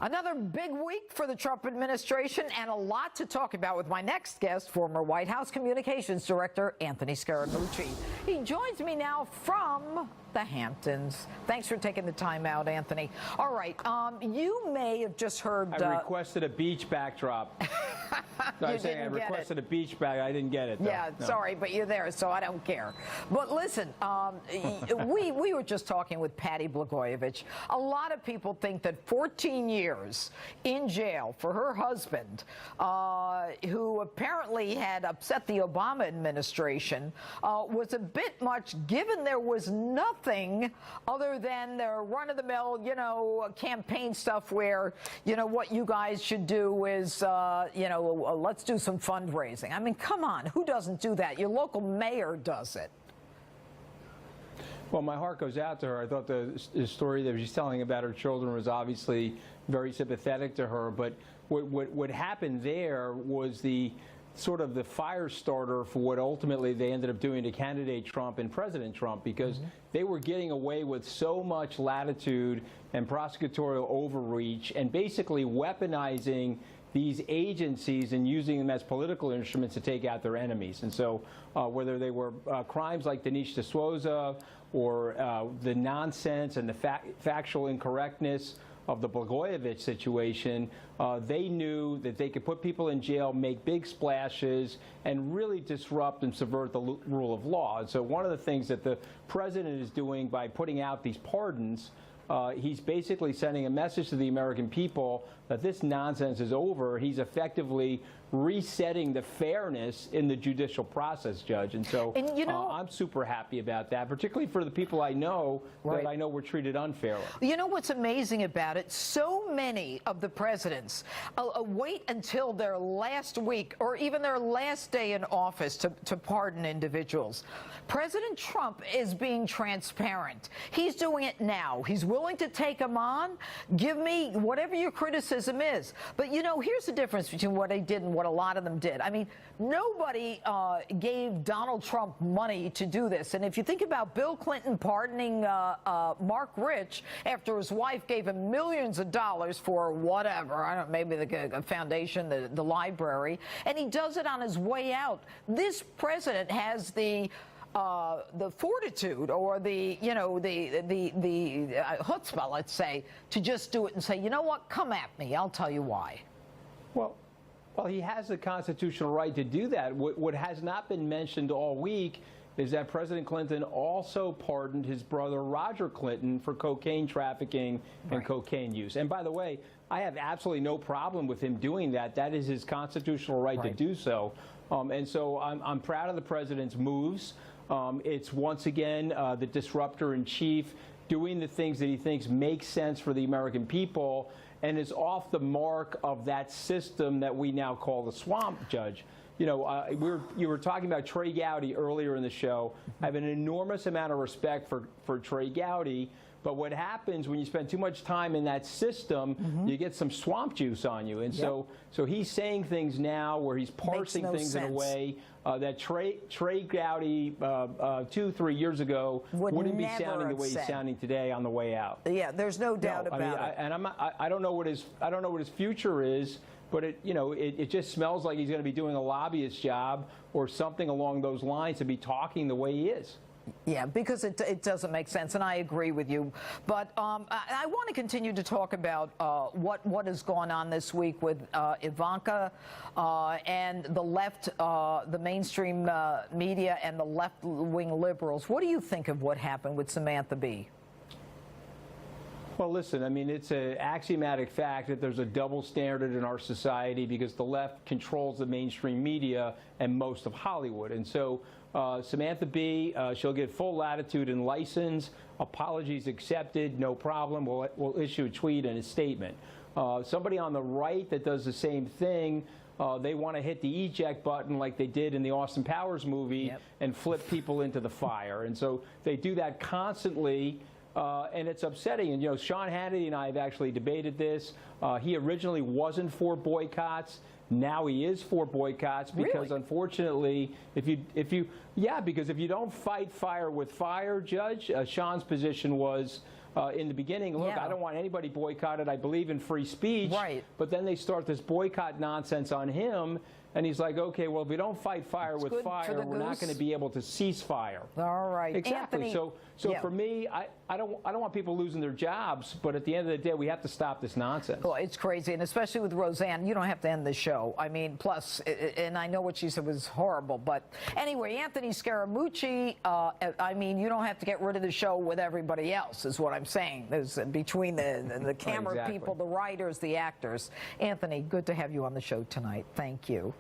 Another big week for the Trump administration and a lot to talk about with my next guest, former White House Communications Director Anthony Scaramucci. He joins me now from the Hamptons. Thanks for taking the time out, Anthony. All right, you may have just heard... I requested a beach backdrop. I was saying I requested a beach bag. I didn't get it, though. Yeah, no. Sorry, but you're there, so I don't care. But listen, we were just talking with Patty Blagojevich. A lot of people think that 14 years in jail for her husband, who apparently had upset the Obama administration, was a bit much, given there was nothing other than their run-of-the-mill, campaign stuff where, what you guys should do is, let's do some fundraising. I mean, come on, who doesn't do that? Your local mayor does it. Well, my heart goes out to her. I thought the story that she's telling about her children was obviously very sympathetic to her. But what happened there was the sort of the fire starter for what ultimately they ended up doing to candidate Trump and President Trump, because they were getting away with so much latitude and prosecutorial overreach and basically weaponizing these agencies and using them as political instruments to take out their enemies. And so whether they were crimes like Dinesh D'Souza or the nonsense and the factual incorrectness of the Blagojevich situation, they knew that they could put people in jail, make big splashes, and really disrupt and subvert the rule of law. And so one of the things that the president is doing by putting out these pardons, he's basically sending a message to the American people that this nonsense is over. He's effectively resetting the fairness in the judicial process, Judge. And so I'm super happy about that, particularly for the people I know that I know were treated unfairly. You know what's amazing about it? So many of the presidents wait until their last week or even their last day in office to pardon individuals. President Trump is being transparent. He's doing it now. He's willing to take them on. Give me whatever your criticism is. But, here's the difference between what they did and what a lot of them did. I mean, nobody gave Donald Trump money to do this. And if you think about Bill Clinton pardoning Mark Rich after his wife gave him millions of dollars for whatever, I don't know, maybe the foundation, the library, and he does it on his way out. This president has the fortitude or the chutzpah, let's say, to just do it and say, you know what, come at me, I'll tell you why. Well, he has the constitutional right to do that. What has not been mentioned all week is that President Clinton also pardoned his brother Roger Clinton for cocaine trafficking and cocaine use. And by the way, I have absolutely no problem with him doing that. That is his constitutional right to do so. And so I'm proud of the president's moves. It's once again the disruptor in chief doing the things that he thinks make sense for the American people and is off the mark of that system that we now call the swamp, Judge. You were talking about Trey Gowdy earlier in the show. I have an enormous amount of respect for Trey Gowdy. But what happens when you spend too much time in that system, you get some swamp juice on you. And so he's saying things now where he's parsing things in a way that Trey Gowdy 2-3 years ago wouldn't be sounding the way he's sounding today on the way out. Yeah, there's no doubt about it. And I don't know what his future is, but it just smells like he's going to be doing a lobbyist job or something along those lines to be talking the way he is. Yeah, because it doesn't make sense, and I agree with you. But I want to continue to talk about what has gone on this week with Ivanka and the left, the mainstream media and the left-wing liberals. What do you think of what happened with Samantha Bee? Well, listen, I mean, it's an axiomatic fact that there's a double standard in our society because the left controls the mainstream media and most of Hollywood. And so Samantha Bee, she'll get full latitude and license. Apologies accepted, no problem. We'll issue a tweet and a statement. Somebody on the right that does the same thing, they want to hit the eject button like they did in the Austin Powers movie and flip people into the fire. And so they do that constantly. And it's upsetting. And, Sean Hannity and I have actually debated this. He originally wasn't for boycotts. Now he is for boycotts because, Really? unfortunately, because if you don't fight fire with fire, Judge, Sean's position was in the beginning, look, Yeah. I don't want anybody boycotted. I believe in free speech. Right. But then they start this boycott nonsense on him. And he's like, okay, well, if we don't fight fire It's with good for fire, the we're not goose. going to be able to cease fire. All right. Exactly. Anthony, So yeah. for me, I don't want people losing their jobs, but at the end of the day, we have to stop this nonsense. Well, it's crazy, and especially with Roseanne, you don't have to end the show. I mean, plus, and I know what she said was horrible, but anyway, Anthony Scaramucci, I mean, you don't have to get rid of the show with everybody else, is what I'm saying. There's between the camera Exactly. people, the writers, the actors. Anthony, good to have you on the show tonight. Thank you.